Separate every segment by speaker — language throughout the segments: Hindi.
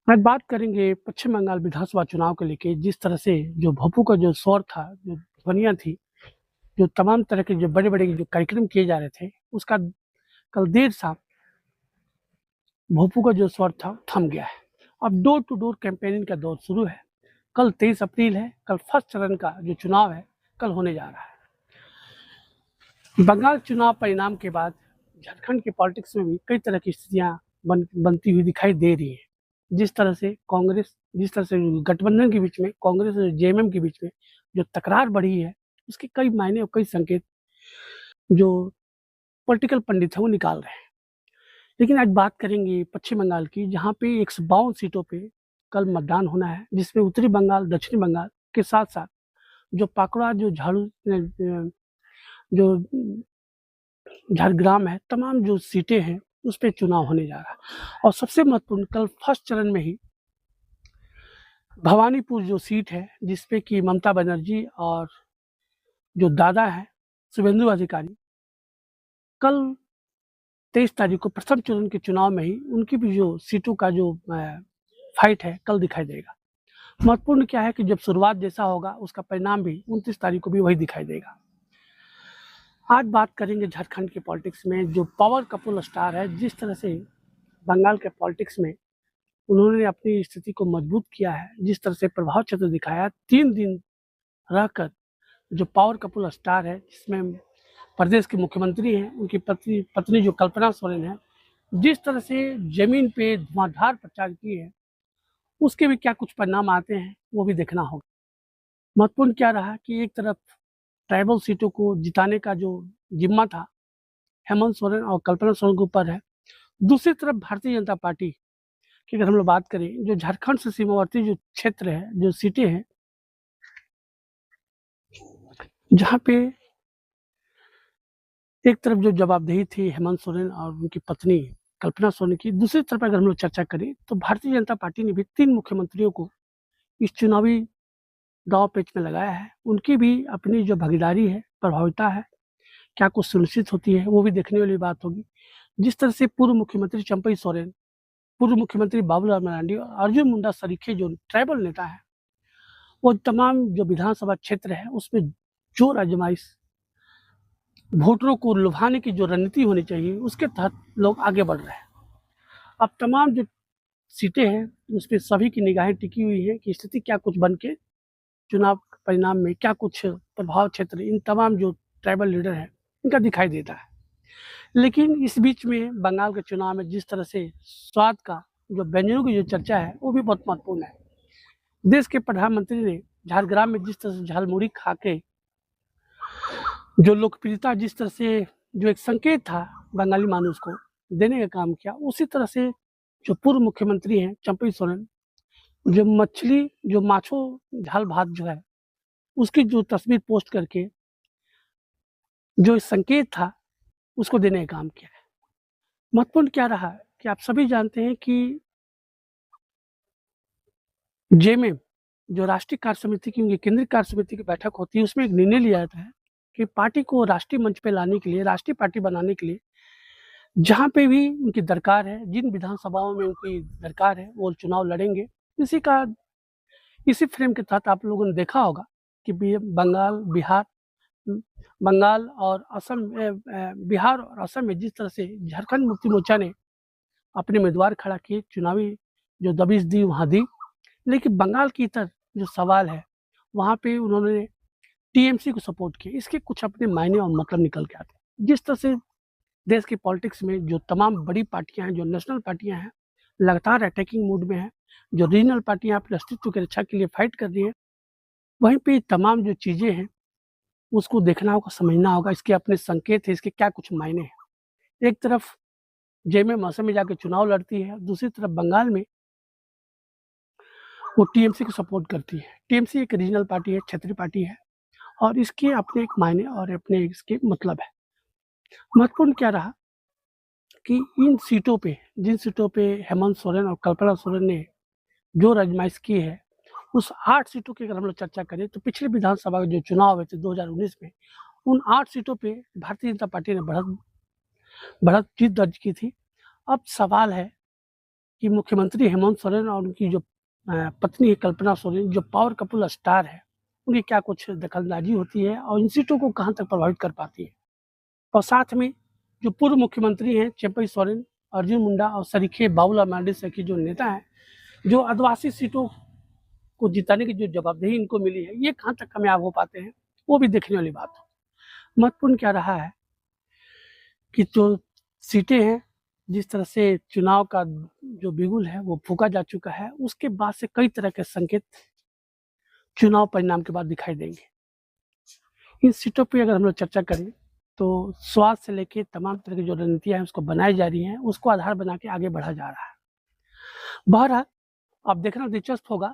Speaker 1: आज बात करेंगे पश्चिम बंगाल विधानसभा चुनाव को लेके जिस तरह से जो भोंपू का जो शोर था, जो ध्वनियाँ थी, जो तमाम तरह के जो बड़े-बड़े जो कार्यक्रम किए जा रहे थे, उसका कल देर शाम भोंपू का जो स्वर था, थम गया है। अब डोर टू डोर कैंपेनिंग का दौर शुरू है। कल 23 अप्रैल है, कल फर्स्ट चरण का जो चुनाव है, कल होने जा रहा है। बंगाल चुनाव परिणाम के बाद झारखंड की पॉलिटिक्स में भी कई तरह की स्थितियाँ बनती हुई दिखाई दे रही हैं। जिस तरह से गठबंधन के बीच में कांग्रेस और जेएमएम के बीच में जो तकरार बढ़ी है, उसके कई मायने और कई संकेत जो पॉलिटिकल पंडित हैं वो निकाल रहे हैं। लेकिन आज बात करेंगे पश्चिम बंगाल की, जहाँ पे 152 सीटों पे कल मतदान होना है, जिसमें उत्तरी बंगाल, दक्षिणी बंगाल के साथ-साथ जो पाकुड़ा, जो जो झारग्राम है, तमाम जो सीटें हैं, उस पे चुनाव होने जा रहा है। और सबसे महत्वपूर्ण कल फर्स्ट चरण में ही भवानीपुर जो सीट है, जिसपे कि ममता बनर्जी और जो दादा हैं, शुभेंदु अधिकारी, कल 23 तारीख को प्रथम चरण के चुनाव में ही उनकी भी जो सीटों का जो फाइट है, कल दिखाई देगा। महत्वपूर्ण क्या है कि जब शुरुआत जैसा होगा, उसका परिणाम भी 29 तारीख को भी वही दिखाई देगा। आज बात करेंगे झारखंड की पॉलिटिक्स में जो पावर कपल स्टार है, जिस तरह से बंगाल के पॉलिटिक्स में उन्होंने अपनी स्थिति को मजबूत किया है, जिस तरह से प्रभाव क्षेत्र दिखाया, 3 दिन रहकर जो पावर कपल स्टार है, जिसमें प्रदेश के मुख्यमंत्री हैं, उनकी पत्नी जो कल्पना सोरेन है, जिस तरह से जमीन पे धुआंधार प्रचार किए हैं, उसके भी क्या कुछ परिणाम आते हैं, वो भी देखना होगा। महत्वपूर्ण क्या रहा कि एक तरफ ट्राइबल सीटों को जिताने का जो जिम्मा था, हेमंत सोरेन और कल्पना सोरेन के ऊपर है। दूसरी तरफ भारतीय जनता पार्टी की अगर हम लोग बात करें, जो झारखंड से सीमावर्ती जो क्षेत्र है, जो सीटें हैं, जहाँ पे एक तरफ जो जवाबदेही थी हेमंत सोरेन और उनकी पत्नी कल्पना सोरेन की, दूसरी तरफ अगर हम लोग चर्चा करें तो भारतीय जनता पार्टी ने भी 3 मुख्यमंत्रियों को इस चुनावी दांव पेच में लगाया है। उनकी भी अपनी जो भागीदारी है, प्रभाविता है, क्या कुछ सुनिश्चित होती है, वो भी देखने वाली बात होगी। जिस तरह से पूर्व मुख्यमंत्री चंपई सोरेन, पूर्व मुख्यमंत्री बाबूलाल मरांडी और अर्जुन मुंडा सरीखे जो ट्राइबल नेता हैं, वो तमाम जो विधानसभा क्षेत्र है, उसमें जोर आजमाइश वोटरों को लुभाने की जो रणनीति होनी चाहिए, उसके तहत लोग आगे बढ़ रहे हैं। अब तमाम जो सीटें हैं, उसपे सभी की निगाहें टिकी हुई हैं कि स्थिति क्या कुछ बन के चुनाव परिणाम में क्या कुछ प्रभाव क्षेत्र इन तमाम जो ट्राइबल लीडर हैं, इनका दिखाई देता है। लेकिन इस बीच में बंगाल के चुनाव में जिस तरह से स्वाद का जो व्यंजनों की जो चर्चा है, वो भी बहुत महत्वपूर्ण है। देश के प्रधानमंत्री ने झारग्राम में जिस तरह से झालमुड़ी खा के जो लोकप्रियता, जिस तरह से जो एक संकेत था बंगाली मानुष को देने का काम किया, उसी तरह से जो पूर्व मुख्यमंत्री हैं चंपई सोरेन, जो मछली जो माछो झाल भात जो है, उसकी जो तस्वीर पोस्ट करके जो संकेत था, उसको देने का काम किया है। महत्वपूर्ण क्या रहा कि आप सभी जानते हैं कि जेएमएम जो राष्ट्रीय कार्य समिति की, उनकी केंद्रीय कार्य समिति की बैठक होती है, उसमें एक निर्णय लिया जाता है कि पार्टी को राष्ट्रीय मंच पे लाने के लिए, राष्ट्रीय पार्टी बनाने के लिए जहाँ पे भी उनकी दरकार है, जिन विधानसभाओं में उनकी दरकार है, वो चुनाव लड़ेंगे। इसी फ्रेम के तहत आप लोगों ने देखा होगा कि बंगाल और असम बिहार और असम में जिस तरह से झारखंड मुक्ति मोर्चा ने अपने उम्मीदवार खड़ा किए, चुनावी जो दबिश दी वहाँ दी। लेकिन बंगाल की इतर जो सवाल है, वहाँ पे उन्होंने टीएमसी को सपोर्ट किया। इसके कुछ अपने मायने और मतलब निकल के आते हैं। जिस तरह से देश की पॉलिटिक्स में जो तमाम बड़ी पार्टियाँ हैं, जो नेशनल पार्टियाँ हैं, लगातार अटैकिंग मूड में हैं, जो रीजनल पार्टियाँ अपने अस्तित्व की रक्षा के लिए फाइट कर रही हैं, वहीं पे तमाम जो चीज़ें हैं, उसको देखना होगा, समझना होगा, इसके अपने संकेत हैं, इसके क्या कुछ मायने हैं। एक तरफ जेएमएम असम में जाके चुनाव लड़ती है, दूसरी तरफ बंगाल में वो टीएमसी को सपोर्ट करती है। टीएमसी एक रीजनल पार्टी है, क्षेत्रीय पार्टी है और इसके अपने एक मायने और अपने इसके मतलब है। महत्वपूर्ण क्या रहा कि इन सीटों पे, जिन सीटों पे हेमंत सोरेन और कल्पना सोरेन ने जो आजमाइश की है, उस 8 सीटों की अगर हम लोग चर्चा करें तो पिछले विधानसभा के जो चुनाव हुए थे 2019 में, उन 8 सीटों पे भारतीय जनता पार्टी ने बढ़त बढ़त जीत दर्ज की थी। अब सवाल है कि मुख्यमंत्री हेमंत सोरेन और उनकी जो पत्नी है कल्पना सोरेन, जो पावर कपल स्टार है, उनकी क्या कुछ दखलंदाजी होती है और इन सीटों को कहाँ तक प्रभावित कर पाती है। और साथ में जो पूर्व मुख्यमंत्री हैं चंपई सोरेन, अर्जुन मुंडा और सरीखे बाबूलाल मरांडी सहित जो नेता हैं, जो आदिवासी सीटों को जिताने की जो जवाबदेही इनको मिली है, ये कहाँ तक कामयाब हो पाते हैं, वो भी देखने वाली बात है। महत्वपूर्ण क्या रहा है कि जो सीटें हैं, जिस तरह से चुनाव का जो बिगुल है वो फूँका जा चुका है, उसके बाद से कई तरह के संकेत चुनाव परिणाम के बाद दिखाई देंगे। इन सीटों पे अगर हम लोग चर्चा करें तो स्वास्थ्य से लेके तमाम तरह की जो रणनीतियाँ हैं उसको बनाई जा रही हैं, उसको आधार बना के आगे बढ़ा जा रहा है। बहरहाल अब देखना दिलचस्प होगा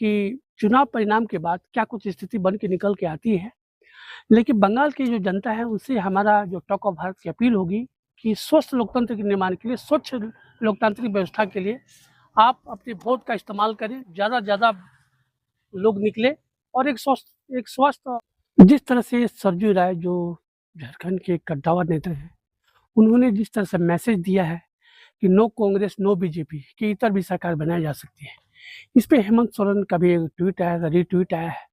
Speaker 1: कि चुनाव परिणाम के बाद क्या कुछ स्थिति बन के निकल के आती है। लेकिन बंगाल की जो जनता है उनसे हमारा जो टॉक ऑफ भारत की अपील होगी कि स्वस्थ लोकतंत्र के निर्माण के लिए, स्वच्छ लोकतांत्रिक व्यवस्था के लिए आप अपने वोट का इस्तेमाल करें, ज़्यादा से ज़्यादा लोग निकले और एक स्वस्थ जिस तरह से सरजू राय जो झारखंड के कद्दावर नेता हैं, उन्होंने जिस तरह से मैसेज दिया है कि नो कांग्रेस नो बीजेपी, कि इतर भी सरकार बनाई जा सकती है। इस पे हेमंत सोरेन का भी एक ट्वीट आया था, रीट्वीट आया है।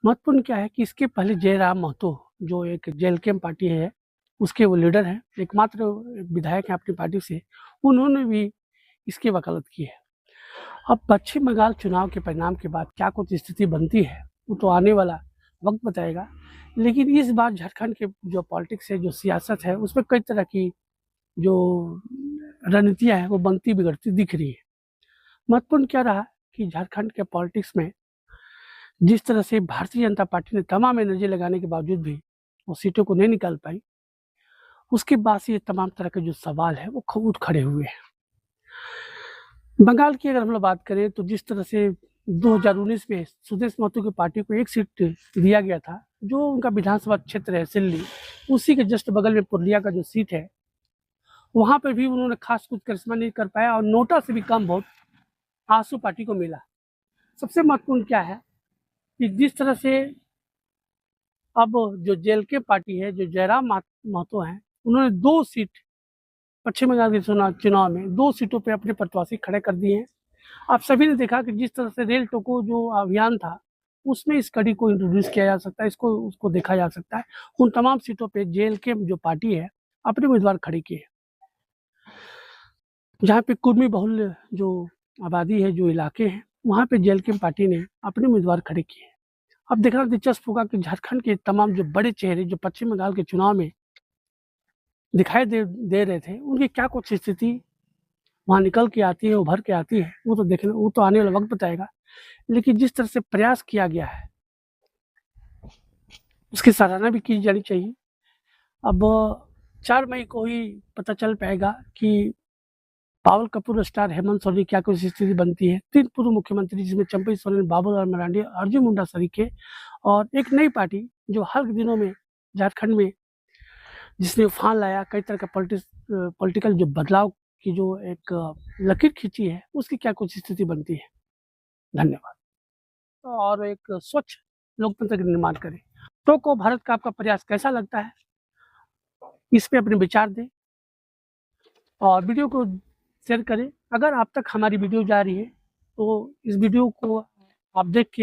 Speaker 1: महत्वपूर्ण क्या है कि इसके पहले जयराम महतो जो एक जेएलकेएम पार्टी है, उसके वो लीडर हैं, एकमात्र विधायक हैं अपनी पार्टी से, उन्होंने भी इसकी वकालत की है। अब पश्चिम बंगाल चुनाव के परिणाम के बाद क्या कुछ स्थिति बनती है, वो तो आने वाला वक्त बताएगा। लेकिन इस बार झारखंड के जो पॉलिटिक्स है, जो सियासत है, उसमें कई तरह की जो रणनीतियाँ हैं वो बनती बिगड़ती दिख रही है। महत्वपूर्ण क्या रहा कि झारखंड के पॉलिटिक्स में जिस तरह से भारतीय जनता पार्टी ने तमाम एनर्जी लगाने के बावजूद भी वो सीटों को नहीं निकाल पाई, उसके बाद से ये तमाम तरह के जो सवाल है वो खूब खड़े हुए हैं। बंगाल की अगर हम लोग बात करें तो जिस तरह से 2019 में सुदेश महतो की पार्टी को एक सीट दिया गया था, जो उनका विधानसभा क्षेत्र है सिल्ली, उसी के जस्ट बगल में पुरुलिया का जो सीट है, वहाँ पर भी उन्होंने खास कुछ करिश्मा नहीं कर पाया और नोटा से भी कम वोट आसू पार्टी को मिला। सबसे महत्वपूर्ण क्या है कि जिस तरह से अब जो जेएलके पार्टी है, जो जयराम महतो हैं, उन्होंने 2 सीट पश्चिम बंगाल के चुनाव में 2 सीटों पे अपने प्रत्याशी खड़े कर दिए हैं। आप सभी ने देखा कि जिस तरह से रेल टोको जो अभियान था, उसमें इस कड़ी को इंट्रोड्यूस किया जा सकता है, उसको देखा जा सकता है। उन तमाम सीटों पे जेएलके जो पार्टी है, अपने उम्मीदवार खड़े किए। जहाँ पे कुर्मी बहुल जो आबादी है, जो इलाके हैं, वहाँ पे जेएलके पार्टी ने अपने उम्मीदवार खड़े किए। अब देखना दिलचस्प होगा कि झारखंड के तमाम जो बड़े चेहरे जो पश्चिम बंगाल के चुनाव में दिखाई दे रहे थे, उनकी क्या कुछ स्थिति वहाँ निकल के आती है, उभर के आती है, वो तो आने वाला वक्त बताएगा। लेकिन जिस तरह से प्रयास किया गया है, उसकी सराहना भी की जानी चाहिए। अब 4 मई को ही पता चल पाएगा कि पावर कपूर स्टार हेमंत सोरेन की क्या कुछ स्थिति बनती है। 3 पूर्व मुख्यमंत्री जिसमें चंपई सोरेन, बाबूलाल मरांडी, अर्जुन मुंडा सरीखे और एक नई पार्टी जो हाल के दिनों में झारखंड में जिसने उफान लाया, कई तरह का पॉलिटिकल जो बदलाव की जो एक लकीर खींची है, उसकी क्या कुछ स्थिति बनती है। धन्यवाद। और एक स्वच्छ लोकतंत्र का निर्माण करें। तो को भारत का आपका प्रयास कैसा लगता है, इस पे अपने विचार दें और वीडियो को शेयर करें। अगर आप तक हमारी वीडियो जा रही है तो इस वीडियो को आप देख के